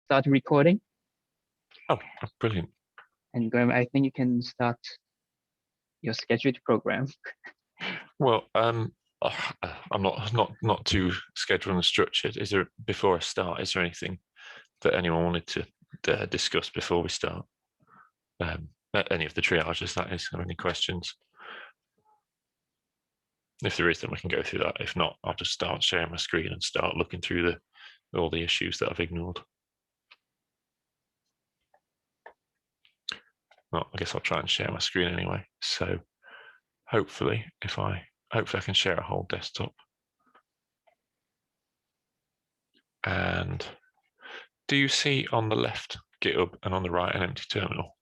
start recording. Oh, brilliant. And Graham, I think you can start your scheduled program. Well, I'm not too scheduled and structured. Is there, before I start, is there anything that anyone wanted to discuss before we start? Any of the triagers, that is, have any questions? If there is, then we can go through that. If not, I'll just start sharing my screen and start looking through all the issues that I've ignored. Well, I guess I'll try and share my screen anyway. So hopefully I can share a whole desktop. And do you see on the left GitHub and on the right an empty terminal?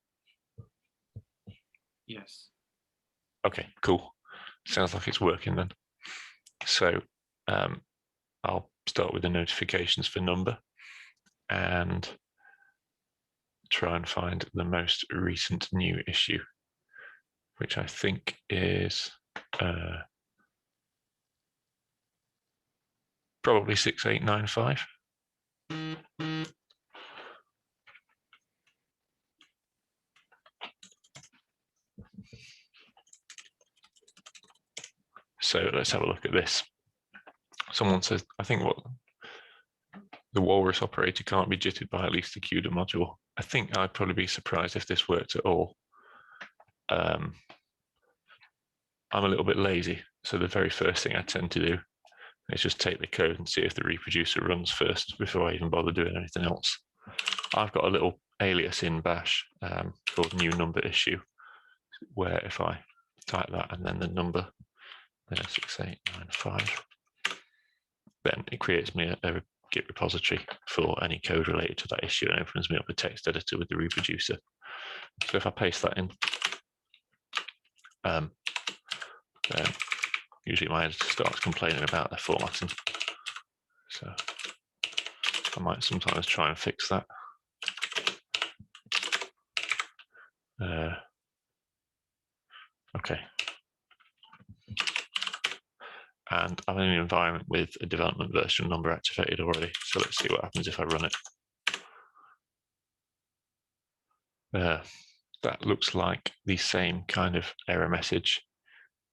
Yes. Okay, cool. Sounds like it's working then. So I'll start with the notifications for Numba and try and find the most recent new issue, which I think is probably 6895. So let's have a look at this. Someone says, I think what the walrus operator can't be jittered by at least the CUDA module. I think I'd probably be surprised if this worked at all. I'm a little bit lazy, so the very first thing I tend to do is just take the code and see if the reproducer runs first before I even bother doing anything else. I've got a little alias in bash called new number issue, where if I type that and then the number, then 6895, then it creates me a Git repository for any code related to that issue and opens me up a text editor with the reproducer. So if I paste that in, then usually my editor starts complaining about their formatting. So I might sometimes try and fix that. Okay. And I'm in an environment with a development version number activated already. So let's see what happens if I run it. That looks like the same kind of error message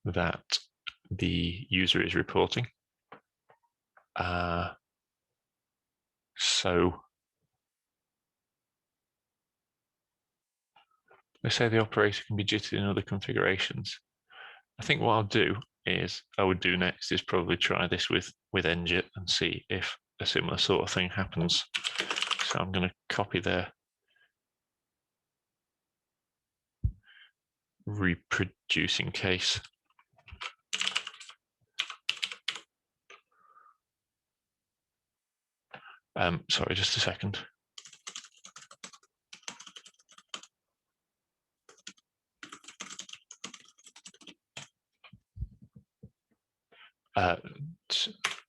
that the user is reporting. So they say the operator can be jittered in other configurations. I think what I'll do is next is probably try this with ngit and see if a similar sort of thing happens. So I'm going to copy their reproducing case. Sorry, just a second.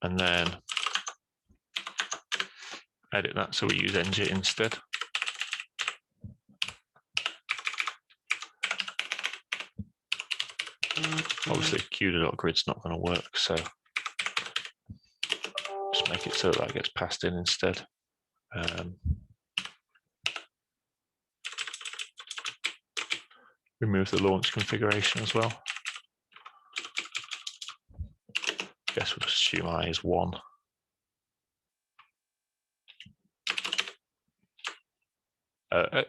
And then edit that so we use ngit instead. Obviously, CUDA.grid's not going to work, so just make it so that gets passed in instead. Remove the launch configuration as well. Guess we'll just assume I is 1.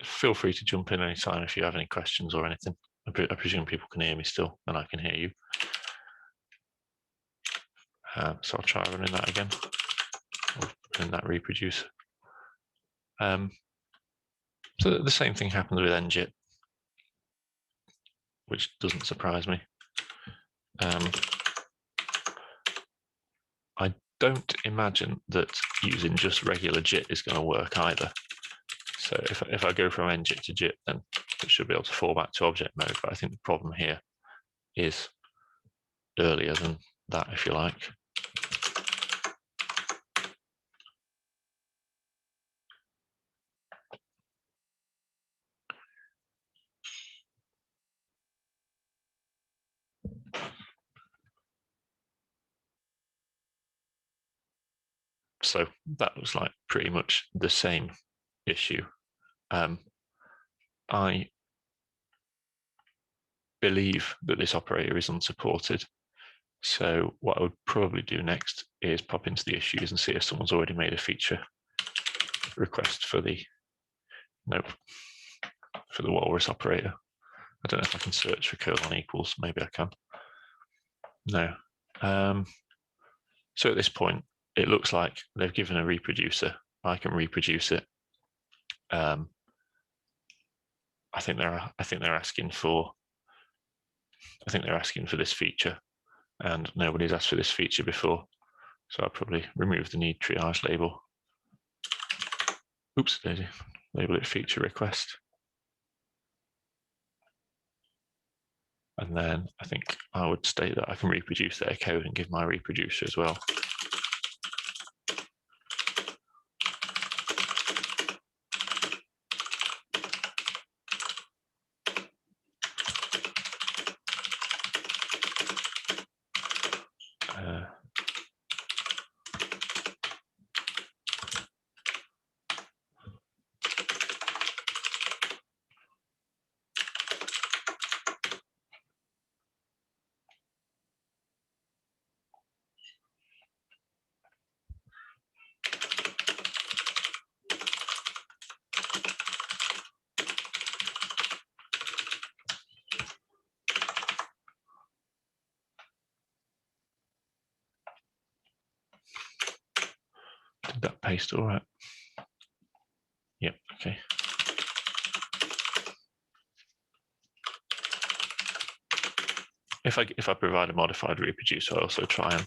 Feel free to jump in anytime if you have any questions or anything. I presume people can hear me still, and I can hear you. So I'll try running that again, in that reproducer. So the same thing happens with ngit, which doesn't surprise me. I don't imagine that using just regular JIT is going to work either. So if I go from ngit to JIT, then it should be able to fall back to object mode. But I think the problem here is earlier than that, if you like. So that looks like pretty much the same issue, I believe that this operator is unsupported. So what I would probably do next is pop into the issues and see if someone's already made a feature request for the walrus operator. I don't know if I can search for colon equals. Maybe I can. No. So at this point, it looks like they've given a reproducer. I can reproduce it. I think they're asking for this feature, and nobody's asked for this feature before. So I'll probably remove the need triage label. Oops, daisy. Label it feature request. And then I think I would state that I can reproduce their code and give my reproducer as well. Did that paste all right? Yep, okay. If I provide a modified reproducer, I also try and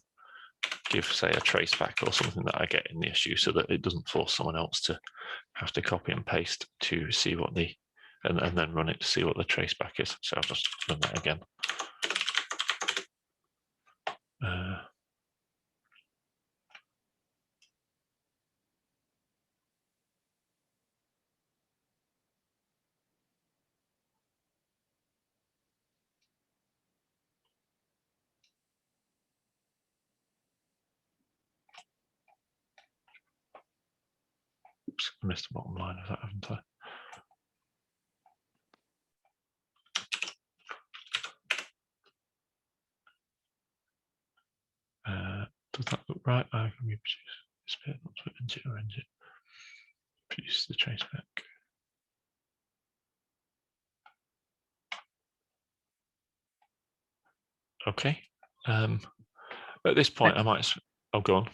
give, say, a traceback or something that I get in the issue so that it doesn't force someone else to have to copy and paste to see what the, and then run it to see what the traceback is. So I'll just run that again. Oops, I missed the bottom line of that, haven't I? Does that look right? I can reproduce this bit, not to arrange it. Produce the traceback. Okay. At this point, I might. Oh, go on.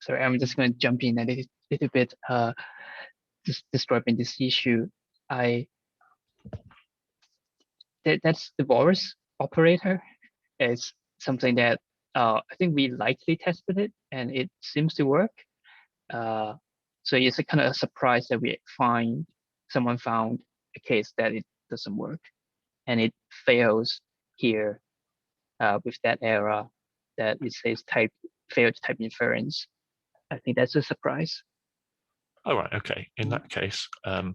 Sorry, I'm just going to jump in a little bit. Just describing this issue. That's the walrus operator. It's something that I think we lightly tested it, and it seems to work. So it's a kind of a surprise that someone found a case that it doesn't work, and it fails here with that error that it says failed type inference. I think that's a surprise. All right. Okay. In that case, I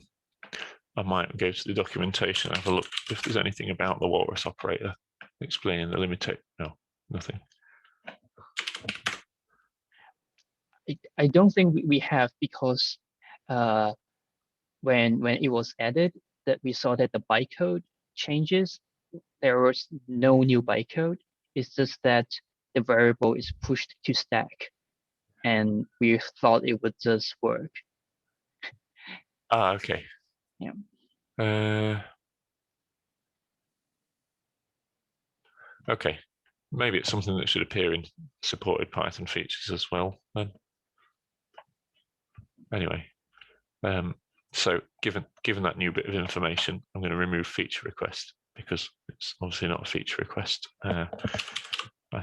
might go to the documentation and have a look if there's anything about the walrus operator explaining the limitation. No, nothing. I don't think we have, because when it was added, that we saw that the bytecode changes. There was no new bytecode. It's just that the variable is pushed to stack, and we thought it would just work. Ah, okay. Yeah. Okay. Maybe it's something that should appear in supported Python features as well then. Anyway, so given that new bit of information, I'm going to remove feature request because it's obviously not a feature request. I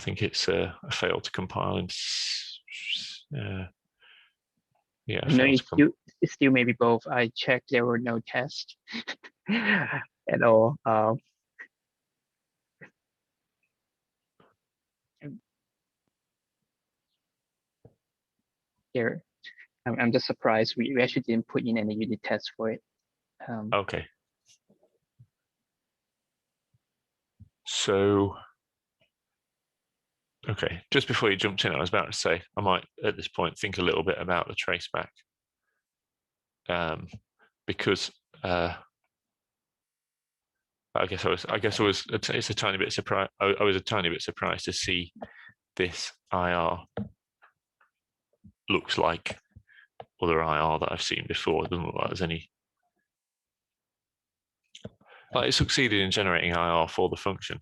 think it's a fail to compile and yeah. No, it still may be both. I checked, there were no tests at all. There, I'm just surprised we actually didn't put in any unit tests for it. Okay. So, okay, just before you jumped in, I was about to say I might at this point think a little bit about the traceback. because it's a tiny bit surprised. I was a tiny bit surprised to see this IR looks like other IR that I've seen before. It doesn't look like there's any. Like it succeeded in generating IR for the function.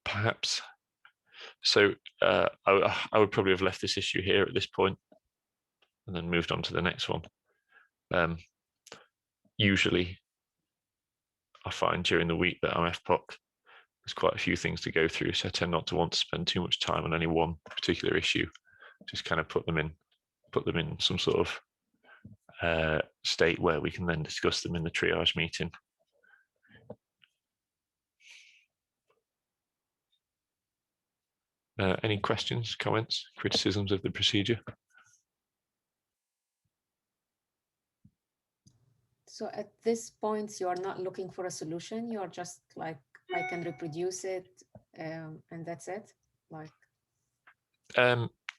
Perhaps. So I would probably have left this issue here at this point and then moved on to the next one. Usually, I find during the week that I'm FPOC, there's quite a few things to go through, so I tend not to want to spend too much time on any one particular issue. Just kind of put them in some sort of state where we can then discuss them in the triage meeting. Any questions, comments, criticisms of the procedure? So at this point, you are not looking for a solution. You are just like, I can reproduce it, and that's it. Like,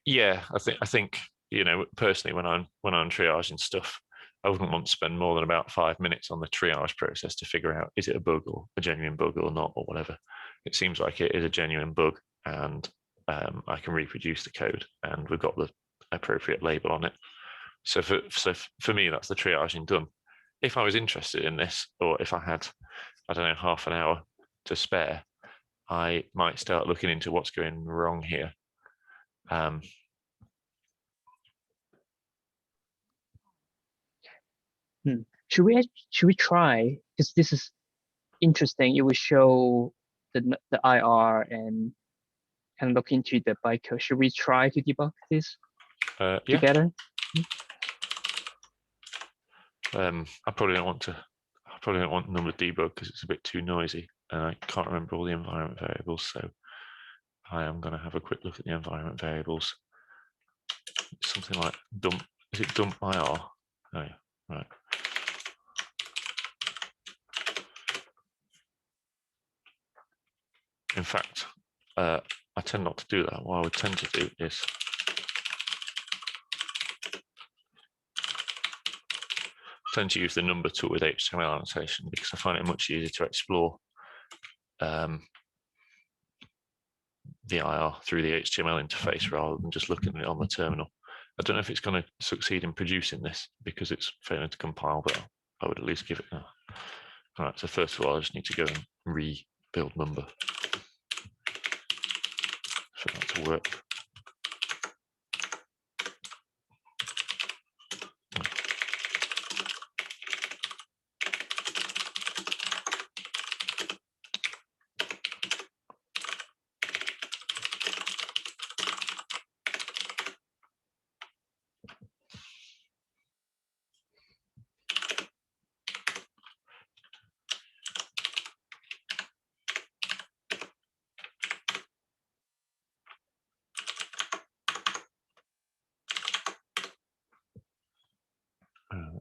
yeah, I think you know, personally, when I'm triaging stuff, I wouldn't want to spend more than about 5 minutes on the triage process to figure out, is it a bug or a genuine bug or not, or whatever. It seems like it is a genuine bug, and I can reproduce the code, and we've got the appropriate label on it. So for me, that's the triaging done. If I was interested in this, or if I had, I don't know, half an hour to spare, I might start looking into what's going wrong here. Should we try? Because this is interesting. It will show the IR and kind of look into the bytecode. Should we try to debug this together? I probably don't want Numba debug because it's a bit too noisy, and I can't remember all the environment variables. So I am going to have a quick look at the environment variables. Something like dump. Is it dump IR? Oh yeah, right. In fact, I tend not to do that. What I would tend to do is tend to use the Numba tool with HTML annotation, because I find it much easier to explore the IR through the HTML interface rather than just looking at it on the terminal. I don't know if it's going to succeed in producing this because it's failing to compile, but I would at least give it a... All right, so first of all, I just need to go and rebuild Numba for that to work.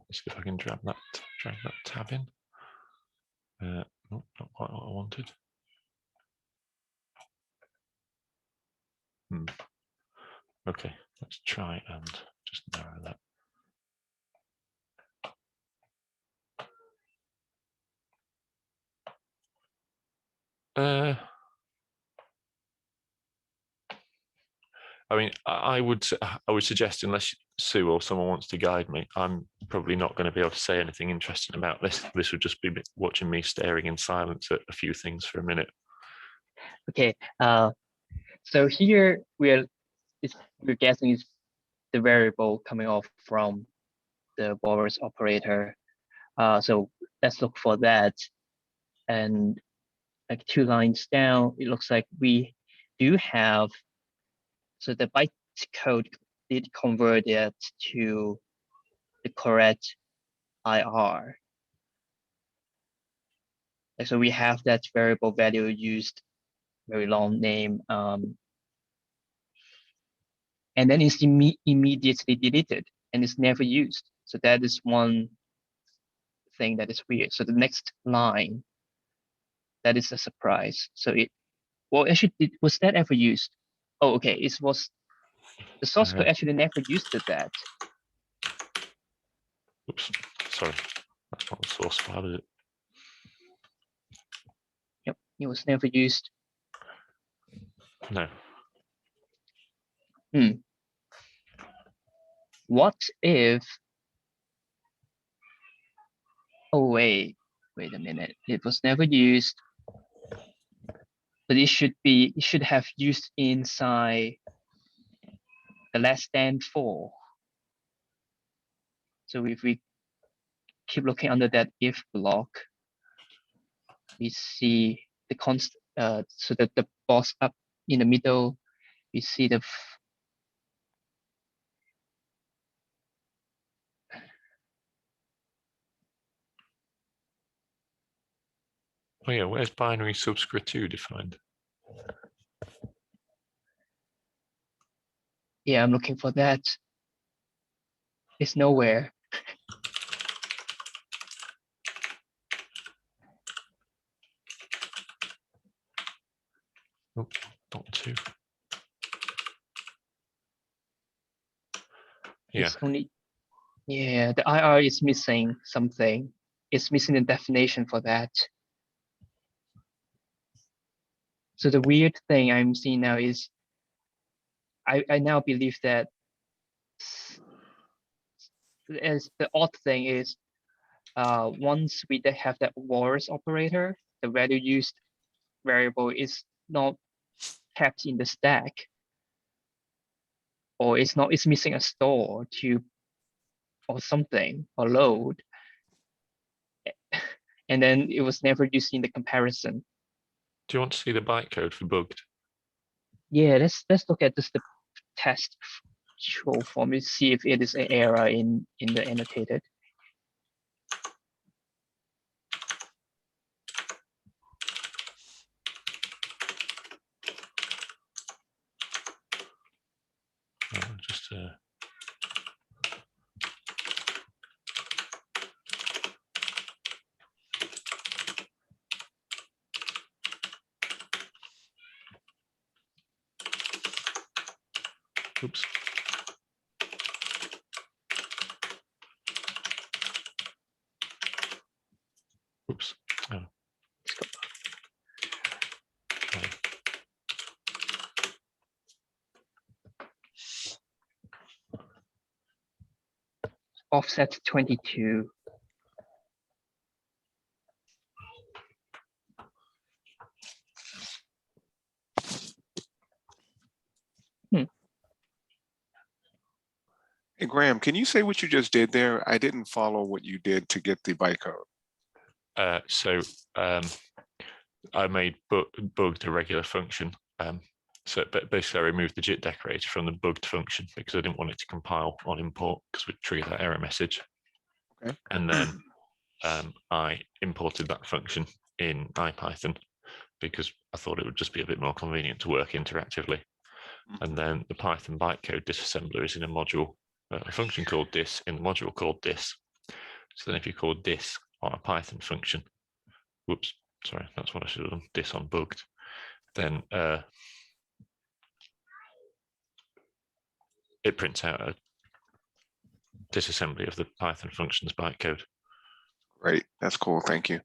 Let's see if I can drag that tab in. Nope, not quite what I wanted. Okay, let's try and just narrow that. I mean, I would suggest, unless Sue or someone wants to guide me, I'm probably not going to be able to say anything interesting about this. This would just be watching me staring in silence at a few things for a minute. Okay. So here we're guessing is the variable coming off from the Walrus operator. So let's look for that. And like 2 lines down, it looks like we do have, so the bytecode did convert it to the correct IR. And so we have that variable value used, very long name, and then it's immediately deleted and it's never used. So that is one thing that is weird. So the next line that is a surprise. So well, actually, was that ever used? Oh, okay. It was the source code actually never used that. Oops, sorry, that's not the source file, is it? Yep, it was never used. No. What if? Oh wait a minute. It was never used, but it should have used inside the less than 4. So if we keep looking under that if block, we see the const. So that the box up in the middle, we see the Oh yeah, where's binary subscript 2 defined? Yeah, I'm looking for that. It's nowhere. Oh, dot 2. Yeah. It's only, yeah, the IR is missing something. It's missing the definition for that. So the weird thing I'm seeing now is I now believe that as the odd thing is once we have that walrus operator, the value used variable is not kept in the stack, or it's missing a store to or something or load, and then it was never used in the comparison. Do you want to see the bytecode for bugged? Yeah, let's look at this the test show form to see if it is an error in the annotated. Just oops. Oops. Oh. Offset 22. Hey, Graham, can you say what you just did there? I didn't follow what you did to get the bytecode. I made bugged a regular function. So basically I removed the JIT decorator from the bugged function because I didn't want it to compile on import because we'd trigger that error message. Okay. And then I imported that function in IPython because I thought it would just be a bit more convenient to work interactively. And then the Python bytecode disassembler is in a module, a function called dis in the module called dis. So then if you call dis on a Python function, whoops, sorry, that's what I should have done, dis on bugged, then it prints out a disassembly of the Python function's bytecode. Great, that's cool, thank you.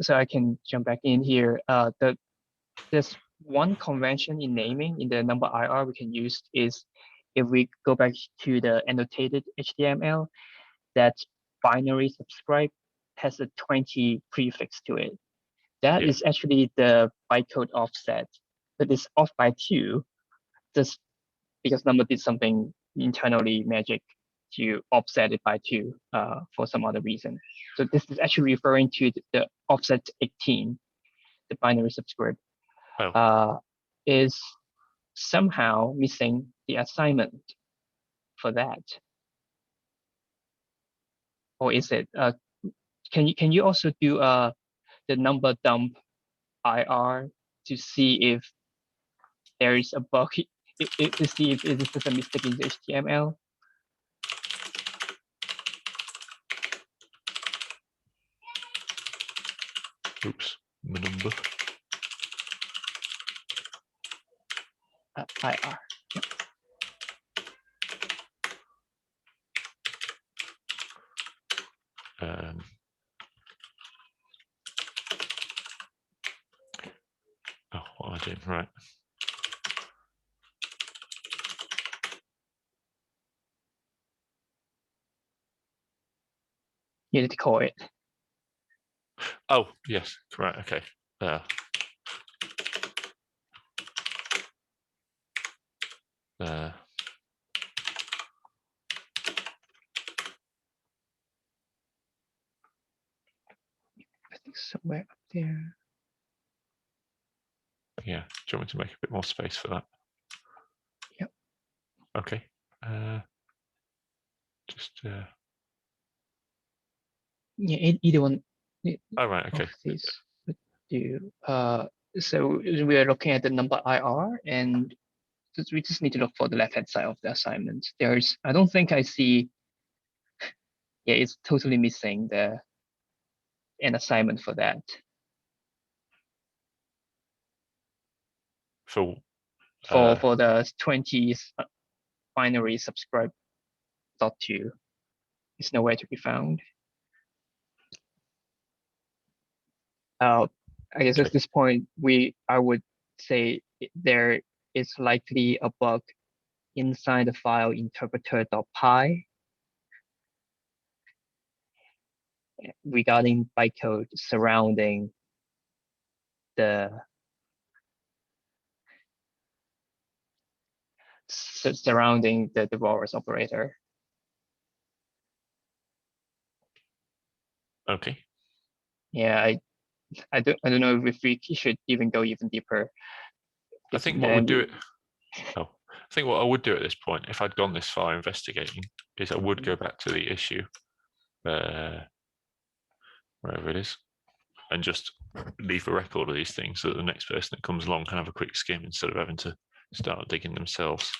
So I can jump back in here. There's one convention in naming in the Numba IR we can use is if we go back to the annotated HTML, that binary subscribe has a 20 prefix to it. That is actually the bytecode offset, but it's off by 2, just because Numba did something internally magic to offset it by 2 for some other reason. So this is actually referring to the offset 18, the binary subscript. Is somehow missing the assignment for that, or is it? Can you also do the Numba dump IR to see if there is a bug, to see if it is a mistake in the HTML. Oops, my number. IR. Yep. Oh, what am I doing? Right. You need to call it. Oh, yes, right, okay. I think somewhere up there. Yeah, do you want me to make a bit more space for that? Yep. Okay. Just. Yeah, either one. Oh, right, okay. Of these would do. So we are looking at the Numba IR, and we just need to look for the left-hand side of the assignment. I don't think I see. Yeah, it's totally missing an assignment for that. For the 20 binary subscribe .2, it's nowhere to be found. I guess okay. at this point, I would say there is likely a bug inside the file interpreter.py regarding bytecode surrounding the walrus operator. Okay. Yeah, I don't know if we should even go even deeper. I think what would do it. Oh, I think what I would do at this point, if I'd gone this far investigating, is I would go back to the issue, wherever it is, and just leave a record of these things so that the next person that comes along can have a quick skim instead of having to start digging themselves.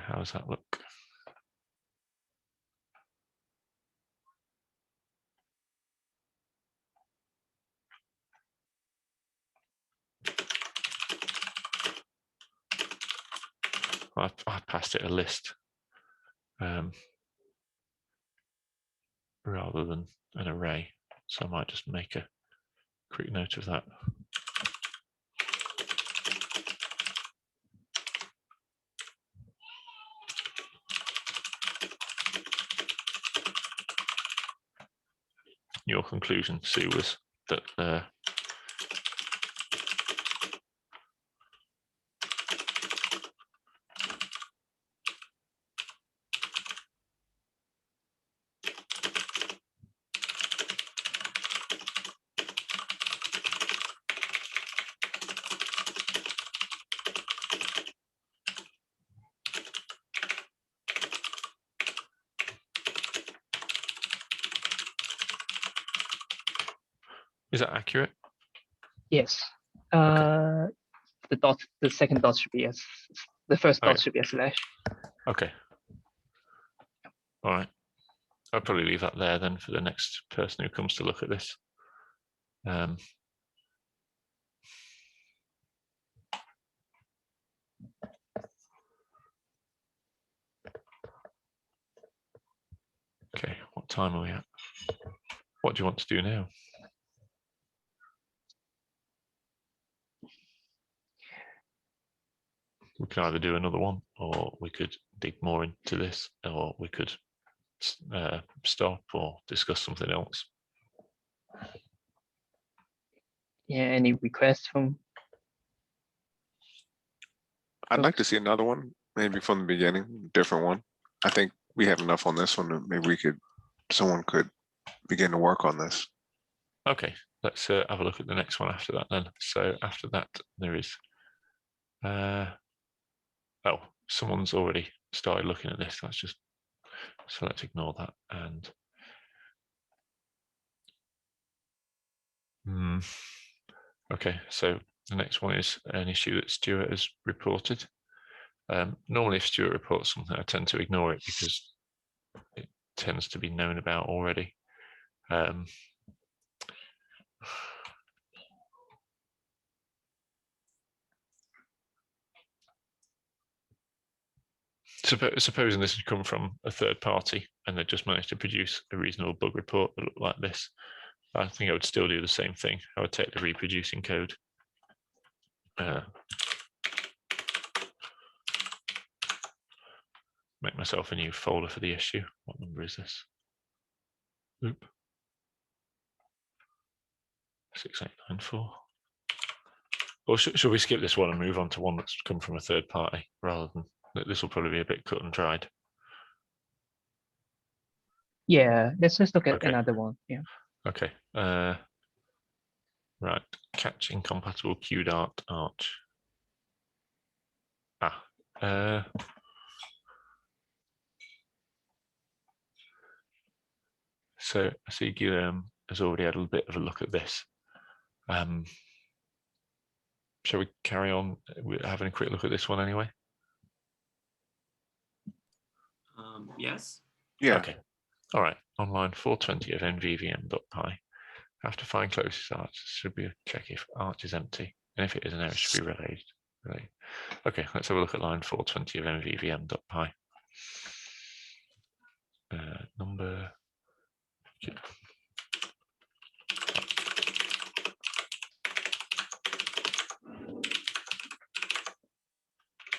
How does that look? I passed it a list rather than an array, so I might just make a quick note of that. Your conclusion, Sue, was that is that accurate? Yes. Okay. The second dot should be the first dot should be a slash. Okay. All right. I'll probably leave that there then for the next person who comes to look at this. Okay, what time are we at? What do you want to do now? We can either do another one, or we could dig more into this, or we could stop or discuss something else. Yeah, any requests from? I'd like to see another one, maybe from the beginning, different one. I think we have enough on this one. Maybe someone could begin to work on this. Okay, let's have a look at the next one after that then. So after that, there is Oh, someone's already started looking at this. So let's ignore that. And okay, so the next one is an issue that Stuart has reported. Normally, if Stuart reports something, I tend to ignore it because it tends to be known about already. Supposing this had come from a third party and they just managed to produce a reasonable bug report that looked like this, I think I would still do the same thing. I would take the reproducing code. Make myself a new folder for the issue. What number is this? Oop. 6894. Or should we skip this one and move on to one that's come from a third party rather than this will probably be a bit cut and dried. Yeah, let's just look at another one. Yeah. Okay. Right. Catch incompatible queued art arch. So I see Guillaume has already had a bit of a look at this. Shall we carry on having a quick look at this one anyway? Yes. Yeah. Okay. All right. On line 420 of nvvm.py, after find closest arch, should be a check if arch is empty. And if it is an error, it should be relayed. Okay, let's have a look at line 420 of nvvm.py. Number.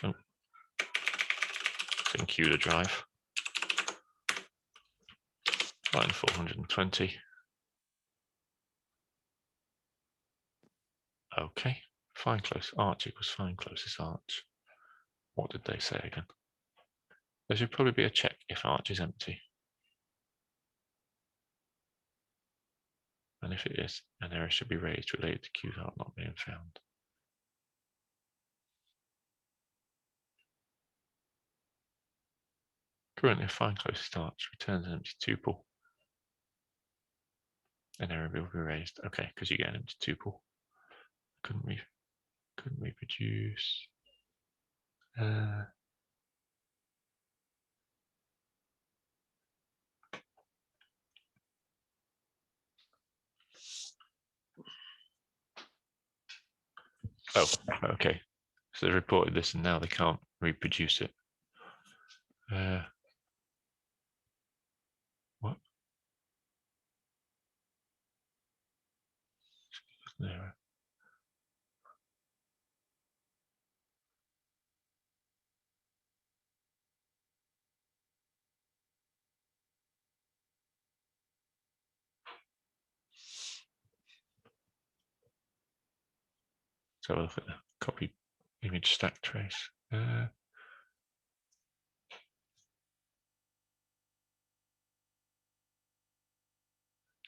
Oh. It's in CUDA drive. Line 420. Okay, find close arch equals find closest arch. What did they say again? There should probably be a check if arch is empty. And if it is, an error should be raised related to queued art not being found. Currently, find closest arch returns an empty tuple. An error will be raised. Okay, because you get an empty tuple. Couldn't reproduce. Oh, okay. So they reported this and now they can't reproduce it. What? There. So look at the copy image stack trace.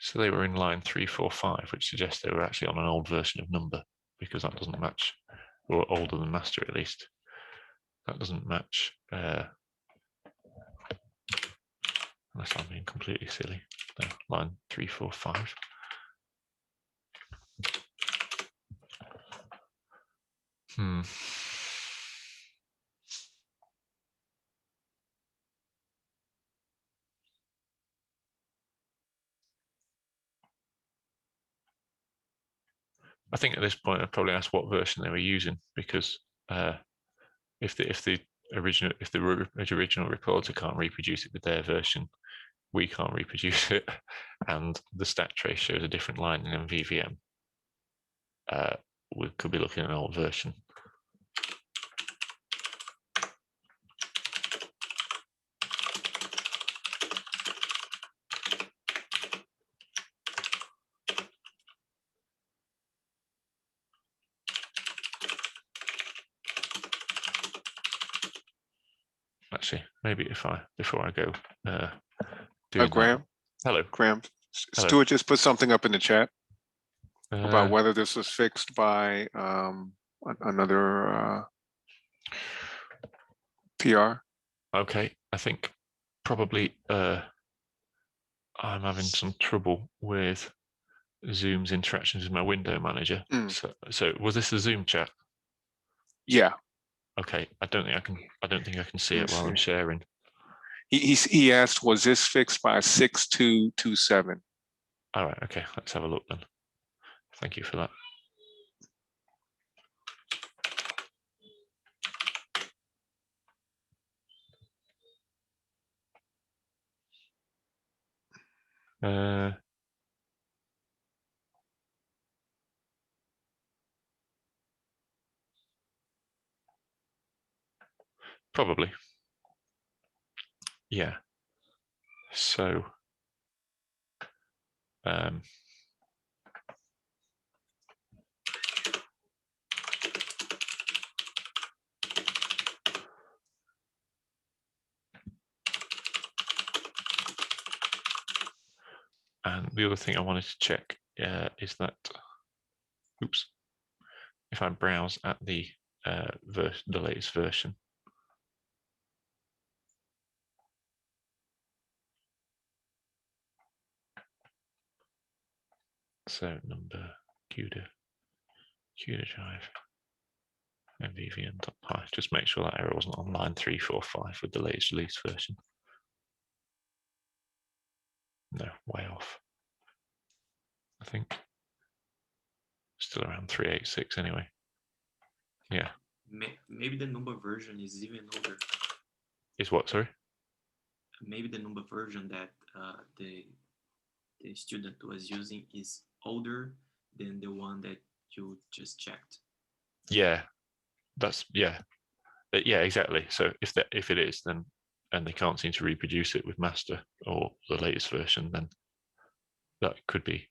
So they were in line 345, which suggests they were actually on an old version of Numba, because that doesn't match, or older than master at least. That doesn't match, unless I'm being completely silly. No, line 345. I think at this point I'd probably ask what version they were using, because if the original reporter can't reproduce it with their version, we can't reproduce it, and the stat trace shows a different line in MVVM. We could be looking at an old version. Actually, maybe before I go, Graham. Hello, Graham. Hello. Stuart just put something up in the chat about Uh, whether this was fixed by another PR. Okay, I think probably I'm having some trouble with Zoom's interactions with my window manager. Mm. So was this a Zoom chat? Yeah. Okay, I don't think I can see Let it me while I'm see. sharing. He asked, was this fixed by 6227? All right, okay, let's have a look then. Thank you for that. Probably. Yeah. So and the other thing I wanted to check is that, oops, if I browse at the latest version, so Numba, CUDA drive, mvvn.py, just make sure that error wasn't on line 345 with the latest release version. No, way off. I think still around 386 anyway. Yeah. Maybe the Numba version is even older. Is what, sorry? Maybe the Numba version that the student was using is older than the one that you just checked. Yeah, that's yeah, exactly. So if it is, then and they can't seem to reproduce it with master or the latest version, then that could be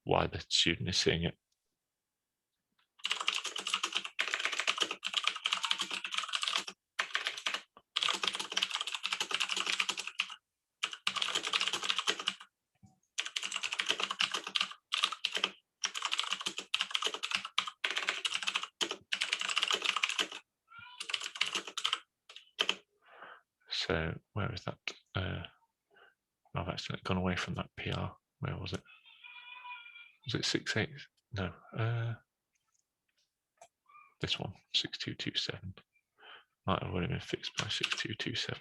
why the student is seeing it. So where is that? I've actually gone away from that PR. Where was it? Was it 6.8? No. This one, 6227. Might have already been fixed by 6227.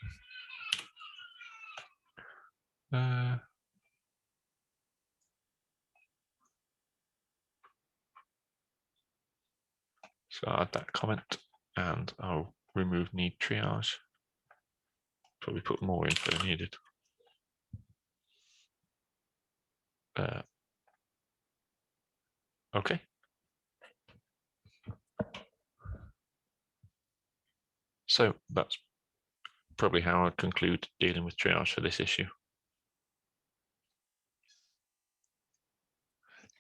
So I'll add that comment and I'll remove need triage. Probably put more info needed. Okay. So that's probably how I'd conclude dealing with triage for this issue.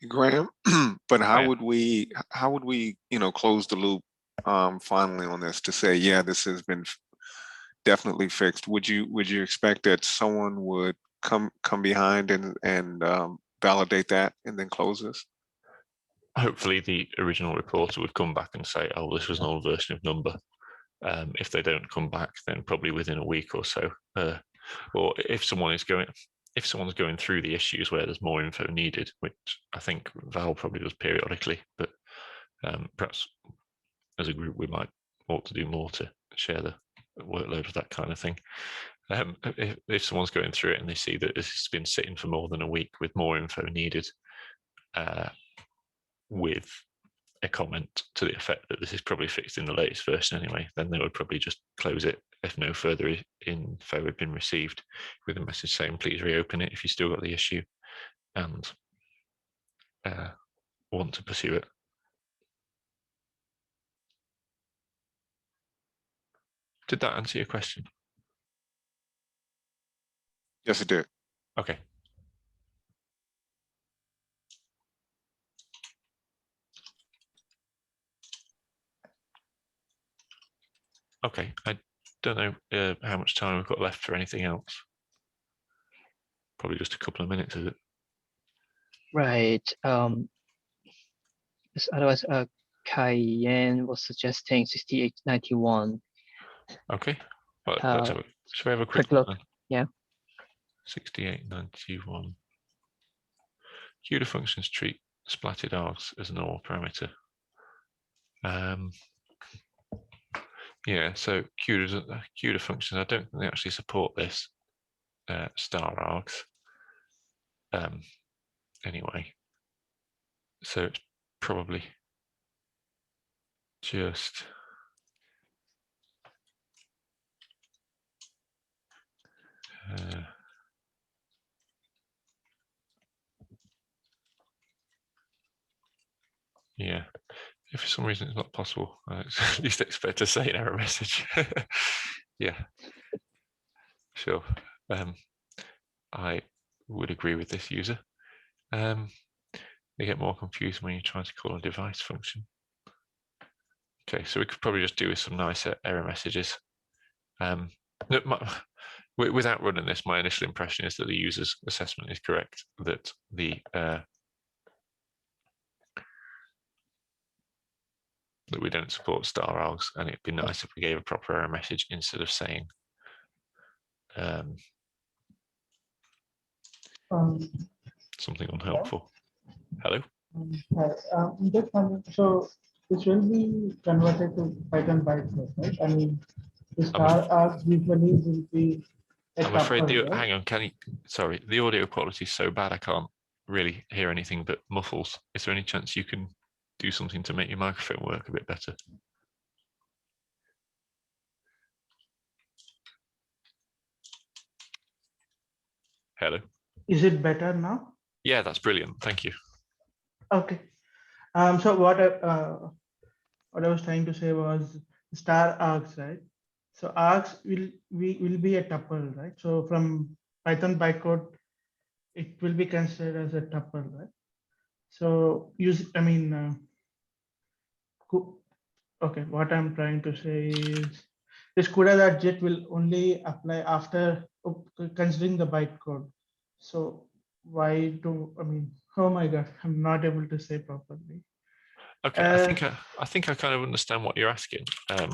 Graham, but Oh, how yeah. would we, close the loop finally on this to say, yeah, this has been definitely fixed? Would you expect that someone would come behind and validate that and then close this? Hopefully the original reporter would come back and say, oh, this was an old version of Numba. If they don't come back, then probably within a week or so. Or if someone's going through the issues where there's more info needed, which I think Val probably does periodically, but perhaps as a group we might ought to do more to share the workload of that kind of thing. If someone's going through it and they see that this has been sitting for more than a week with more info needed, with a comment to the effect that this is probably fixed in the latest version anyway, then they would probably just close it if no further info had been received, with a message saying please reopen it if you still got the issue and want to pursue it. Did that answer your question? Yes, it did. Okay. Okay, I don't know how much time we've got left for anything else. Probably just a couple of minutes, is it? Right. Otherwise, Cayenne was suggesting 6891. Okay. Well, let's have a, should we have a quick look? then? Yeah. 6891. CUDA functions treat splatted args as a normal parameter. Yeah, so CUDA functions, I don't think they actually support this star args. Anyway, so it's probably just yeah. If for some reason it's not possible, I at least expect to say an error message. Yeah, sure. I would agree with this user. They get more confused when you try to call a device function. Okay, so we could probably just do with some nice error messages. Without running this, my initial impression is that the user's assessment is correct, that that we don't support star args, and it'd be nice if we gave a proper error message instead of saying something unhelpful. Hello? Just so this will be converted to Python bytecode, right? I mean, the star args usually will be I'm afraid right? hang on, sorry, the audio quality is so bad I can't really hear anything but muffles. Is there any chance you can do something to make your microphone work a bit better? Hello? Is it better now? Yeah, that's brilliant. Thank you. Okay. So what I was trying to say was star args, right? So args will be a tuple, right? So from Python bytecode, it will be considered as a tuple, right? So okay, what I'm trying to say is this CUDA.JIT will only apply after considering the bytecode. So why do, oh my God, I'm not able to say properly. Okay, I think I kind of understand what you're asking. Yeah.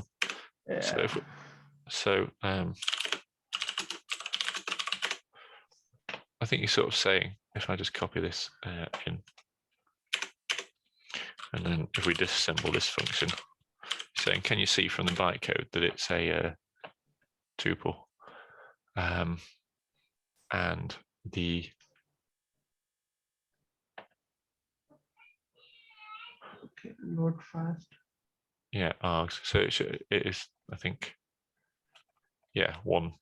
I think you're sort of saying, if I just copy this in, and then if we disassemble this function, saying, can you see from the bytecode that it's a tuple? And the Okay, load fast. Yeah, args. So it is, I think, yeah, one.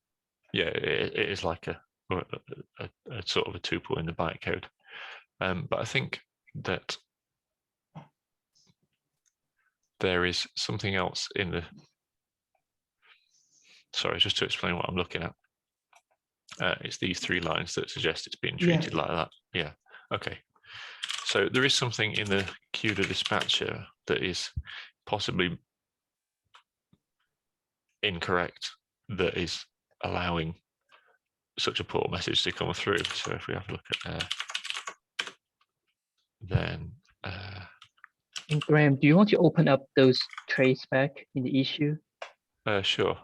Yeah, it is like a sort of a tuple in the bytecode. But I think that there is something else in the. Sorry, just to explain what I'm looking at. It's these three lines that suggest it's being treated like that. Yeah. Okay. So there is something in the CUDA dispatcher that is possibly incorrect, that is allowing such a poor message to come through. So if we have a look at then And Graham, do you want to open up those trace back in the issue? Sure.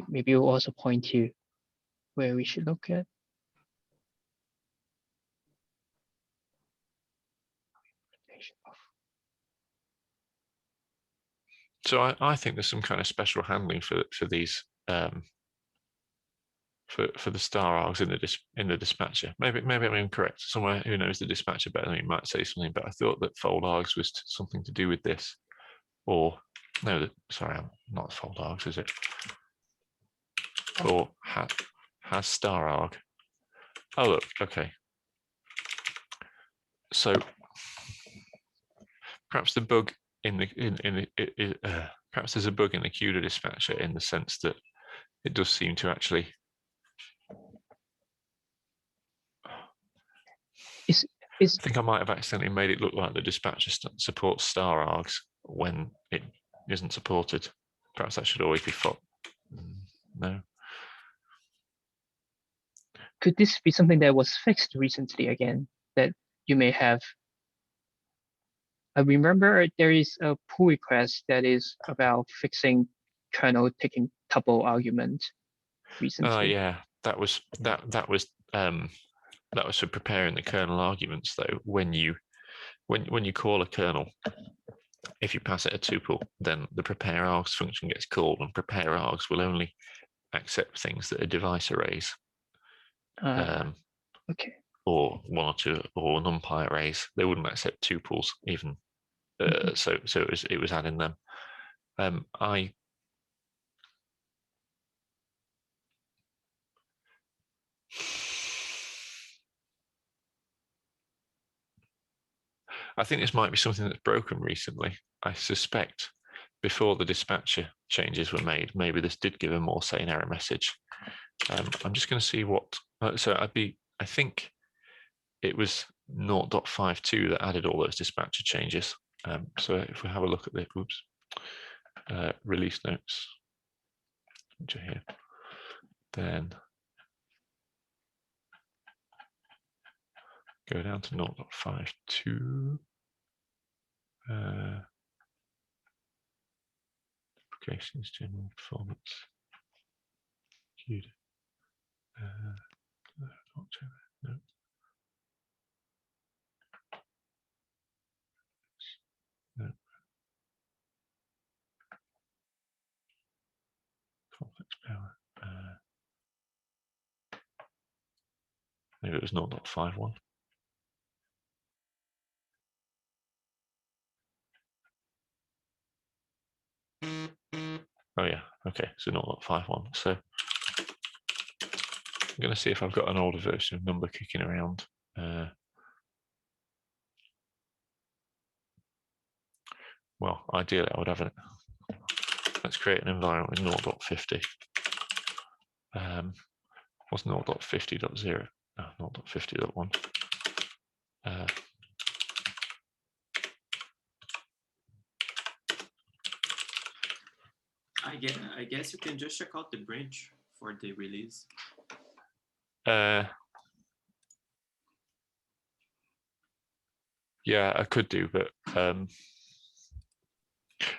Maybe we'll also point to where we should look at. So I think there's some kind of special handling for these for the star args in the dispatcher. Maybe I'm incorrect. Someone who knows the dispatcher better than me might say something, but I thought that fold args was something to do with this. Or no, sorry, I'm not fold args, is it? Or has star arg. Oh look, okay. So perhaps the bug perhaps there's a bug in the CUDA dispatcher in the sense that it does seem to actually. I think I might have accidentally made it look like the dispatcher supports star args when it isn't supported. Perhaps that should always be fought. No. Could this be something that was fixed recently again, that you may have? I remember there is a pull request that is about fixing kernel taking tuple argument Oh recently. yeah, that was for preparing the kernel arguments though. When you call a kernel, if you pass it a tuple, then the prepare args function gets called, and prepare args will only accept things that are device arrays. Okay. Or one or two, or NumPy arrays. They wouldn't accept tuples even. So it was adding them. I think this might be something that's broken recently. I suspect before the dispatcher changes were made, maybe this did give a more sane error message. I'm just going to see what. So I think it was 0.52 that added all those dispatcher changes. So if we have a look at the release notes, which are here, then go down to 0.52. Applications, general performance. No. No. Complex power. Maybe it was 0.51. Oh yeah, okay, so 0.51. So I'm going to see if I've got an older version of Numba kicking around. Well, ideally I would have it. Let's create an environment with 0.50. What's 0.50.0? No, 0.50.1. I guess you can just check out the branch for the release. Yeah, I could do, but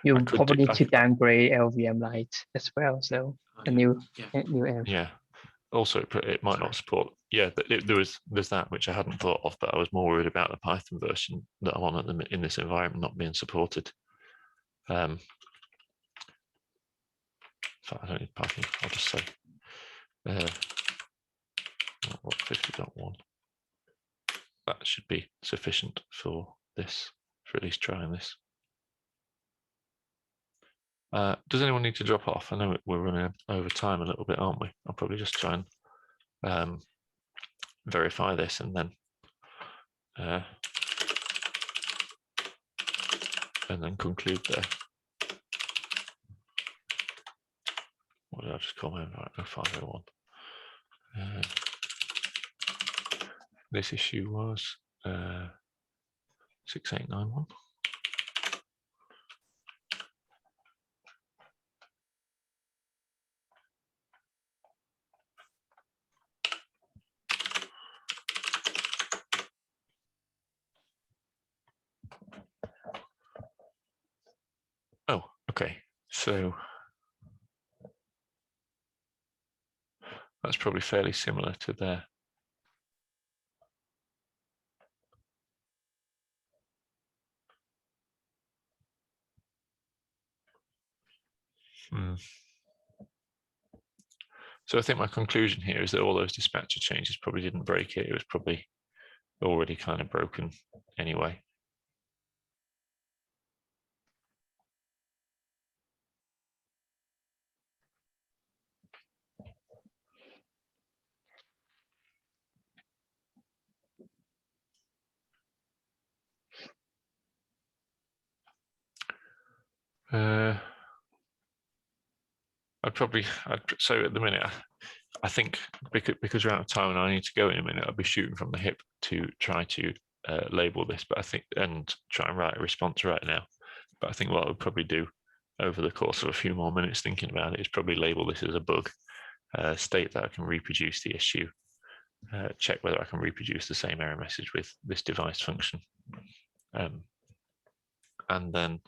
you probably need to downgrade LVM Lite as well. So a new area. Yeah. Also, it might not support. Yeah, there's that which I hadn't thought of, but I was more worried about the Python version that I'm on in this environment not being supported. In fact, I don't need Python. I'll just say 50.1. That should be sufficient for this, for at least trying this. Does anyone need to drop off? I know we're running over time a little bit, aren't we? I'll probably just try and verify this and then conclude there. What did I just call my environment? 501. This issue was 6891. Oh, okay. So that's probably fairly similar to there. So I think my conclusion here is that all those dispatcher changes probably didn't break it. It was probably already kind of broken anyway. So at the minute, I think because we're out of time and I need to go in a minute, I'll be shooting from the hip to try to label this, but I think, and try and write a response right now. But I think what I would probably do over the course of a few more minutes thinking about it is probably label this as a bug, state that I can reproduce the issue, check whether I can reproduce the same error message with this device function. And then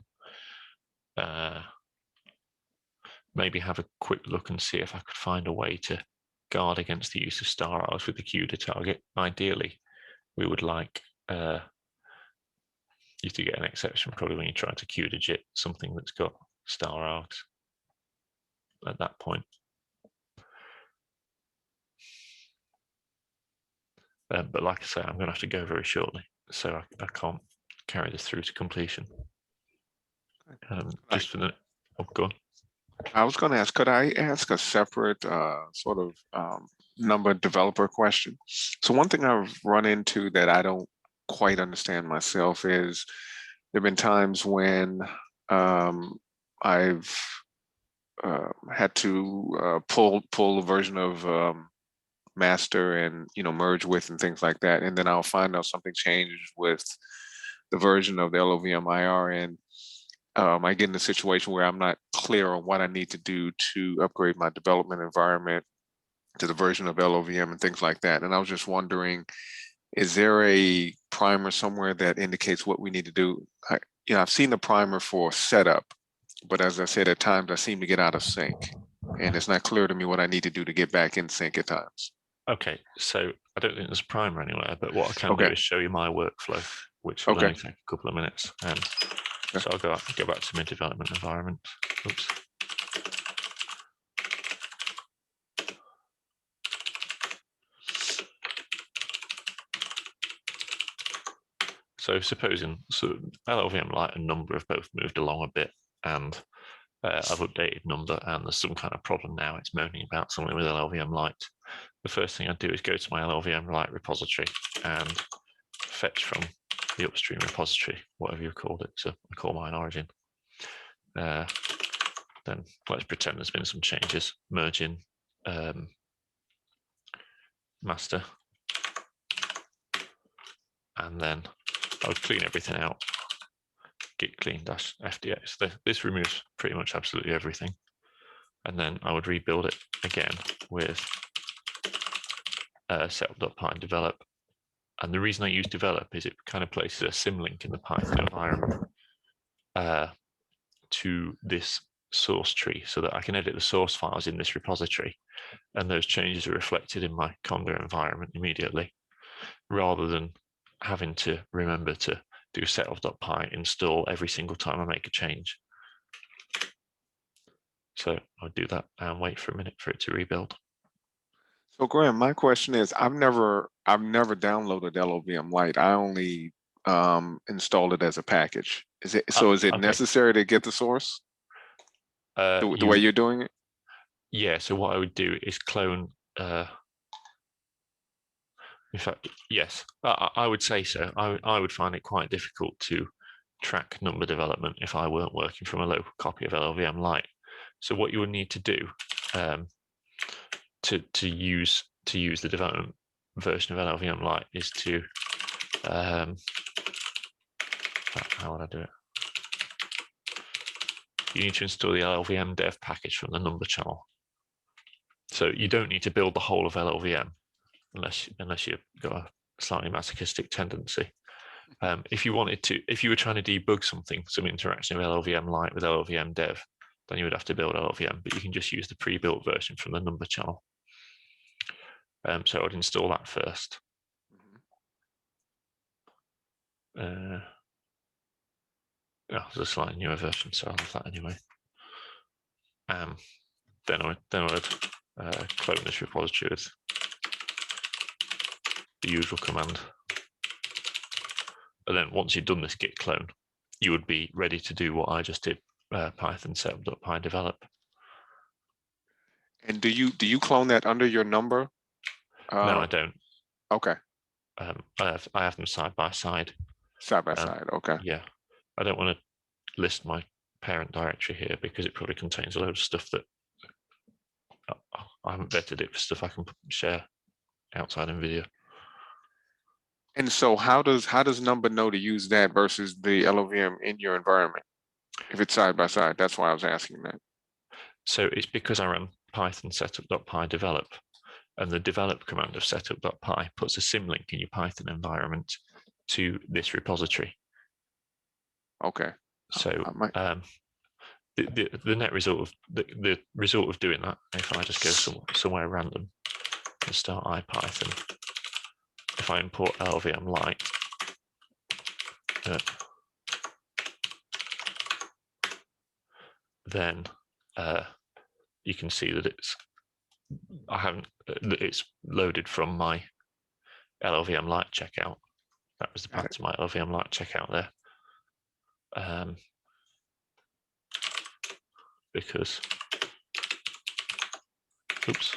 maybe have a quick look and see if I could find a way to guard against the use of star args with the CUDA target. Ideally, we would like you to get an exception probably when you try to CUDA JIT something that's got star args at that point. But like I say, I'm going to have to go very shortly, so I can't carry this through to completion. Just for the, oh, go on. I was going to ask, could I ask a separate sort of Numba developer question? So one thing I've run into that I don't quite understand myself is there have been times when I've had to pull a version of master and merge with and things like that, and then I'll find out something changed with the version of the LOVM IR, and I get in a situation where I'm not clear on what I need to do to upgrade my development environment to the version of LOVM and things like that. And I was just wondering, is there a primer somewhere that indicates what we need to do? I've seen the primer for setup, but as I said, at times I seem to get out of sync, and it's not clear to me what I need to do to get back in sync at times. Okay, so I don't think there's a primer anywhere, but what I can do is show you my workflow, which will only take a couple of minutes. So I'll go back to my development environment. Oops. So supposing LLVM Lite and Numba have both moved along a bit, and I've updated Numba, and there's some kind of problem now. It's moaning about something with LLVM Lite. The first thing I do is go to my LLVM Lite repository and fetch from the upstream repository, whatever you called it. So I call mine origin. Then let's pretend there's been some changes. Merge in master, and then I would clean everything out. Git clean -fdx. This removes pretty much absolutely everything, and then I would rebuild it again with setup.py and develop. And the reason I use develop is it kind of places a symlink in the Python environment to this source tree, so that I can edit the source files in this repository, and those changes are reflected in my Conda environment immediately, rather than having to remember to do setup.py install every single time I make a change. So I'll do that and wait for a minute for it to rebuild. So Graham, my question is, I've never downloaded LOVM Lite. I only installed it as a package. Is it okay. necessary to get the source? The way you're doing it? Yeah, so what I would do is clone, in fact, yes, I would say so. I would find it quite difficult to track Numba development if I weren't working from a local copy of LLVM Lite. So what you would need to do to use the development version of LLVM Lite is to how would I do it? You need to install the LLVM dev package from the Numba channel. So you don't need to build the whole of LLVM unless you've got a slightly masochistic tendency. If you wanted to, if you were trying to debug some interaction of LLVM Lite with LLVM dev, then you would have to build LLVM, but you can just use the pre-built version from the Numba channel. So I would install that first. There's a slightly newer version, so I'll have that anyway. Then I would clone this repository with the usual command. And then once you've done this git clone, you would be ready to do what I just did, Python setup.py develop. And do you clone that under your number? No, I don't. Okay. I have them side by side. Side by side. Okay. Yeah, I don't want to list my parent directory here because it probably contains a load of stuff that I haven't vetted it for stuff I can share outside NVIDIA. And so how does Numba know to use that versus the LLVM in your environment if it's side by side? That's why I was asking that. So it's because I run Python setup.py develop, and the develop command of setup.py puts a symlink in your Python environment to this repository. Okay. So the net result of the result of doing that, if I just go somewhere random and start IPython, if I import LLVM Lite, then you can see that it's loaded from my LLVM Lite checkout. That was the path to my LLVM Lite checkout there. Because, oops.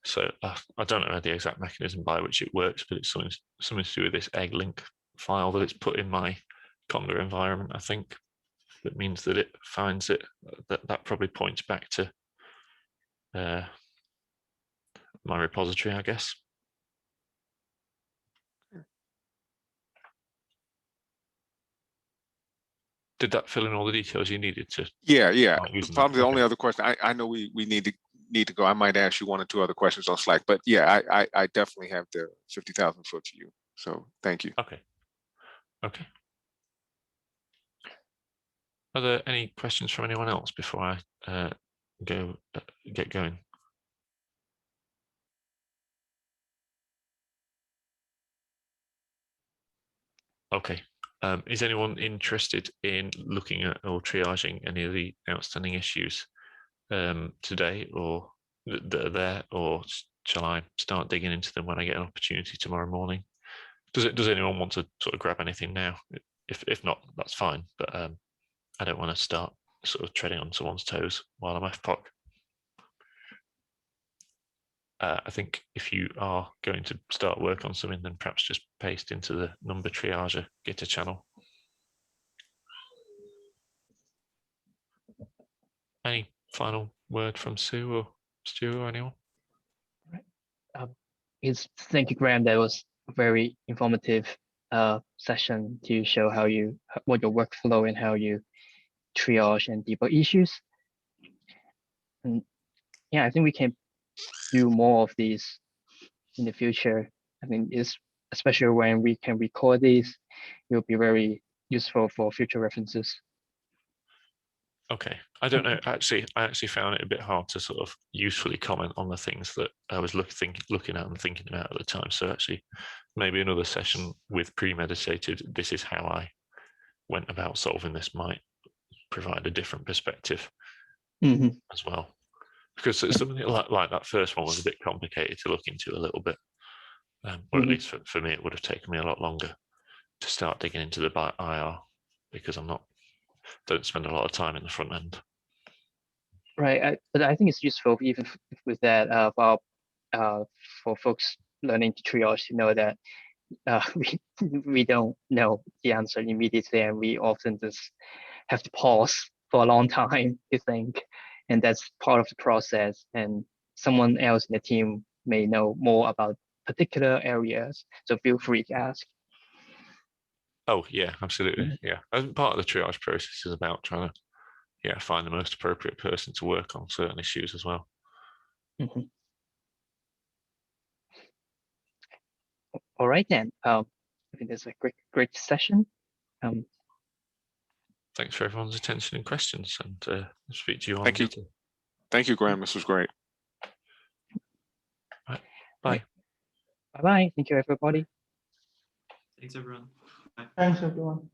So I don't know the exact mechanism by which it works, but it's something to do with this egg link file that it's put in my Conda environment, I think. That means that it finds it, that probably points back to my repository, I guess. Did that fill in all the details you needed to? Yeah. Probably the Okay. only other question, I know we need to go. I might ask you 1 or 2 other questions on Slack, but yeah, I definitely have the 50,000 foot to you. So thank you. Okay. Are there any questions from anyone else before I get going? Okay. Is anyone interested in looking at or triaging any of the outstanding issues today, or that are there, or shall I start digging into them when I get an opportunity tomorrow morning? Does anyone want to sort of grab anything now? If not, that's fine. But I don't want to start sort of treading on someone's toes while I'm FPOC. I think if you are going to start work on something, then perhaps just paste into the Numba triager Gitter channel. Any final word from Sue or Stu or anyone? Thank you, Graham. That was a very informative session to show what your workflow and how you triage and debug issues. And yeah, I think we can do more of these in the future. I mean, especially when we can record these, it will be very useful for future references. Okay, I don't know. I actually found it a bit hard to sort of usefully comment on the things that I was looking at and thinking about at the time. So actually, maybe another session with premeditated, this is how I went about solving this, might provide a different perspective as well. Because something like that first one was a bit complicated to look into a little bit, or at least for me, it would have taken me a lot longer to start digging into the IR, because don't spend a lot of time in the front end. Right, but I think it's useful even with that for folks learning to triage to know that we don't know the answer immediately, and we often just have to pause for a long time to think, and that's part of the process. And someone else in the team may know more about particular areas, so feel free to ask. Oh yeah, absolutely. Yeah, and part of the triage process is about trying to find the most appropriate person to work on certain issues as well. All right then. I think that's a great session. Thanks for everyone's attention and questions, and speak to you on Thank you. Gitter. Thank you, Graham. This was great. Right. Bye. Bye-bye. Thank you, everybody. Thanks, everyone. Bye. Thanks, everyone.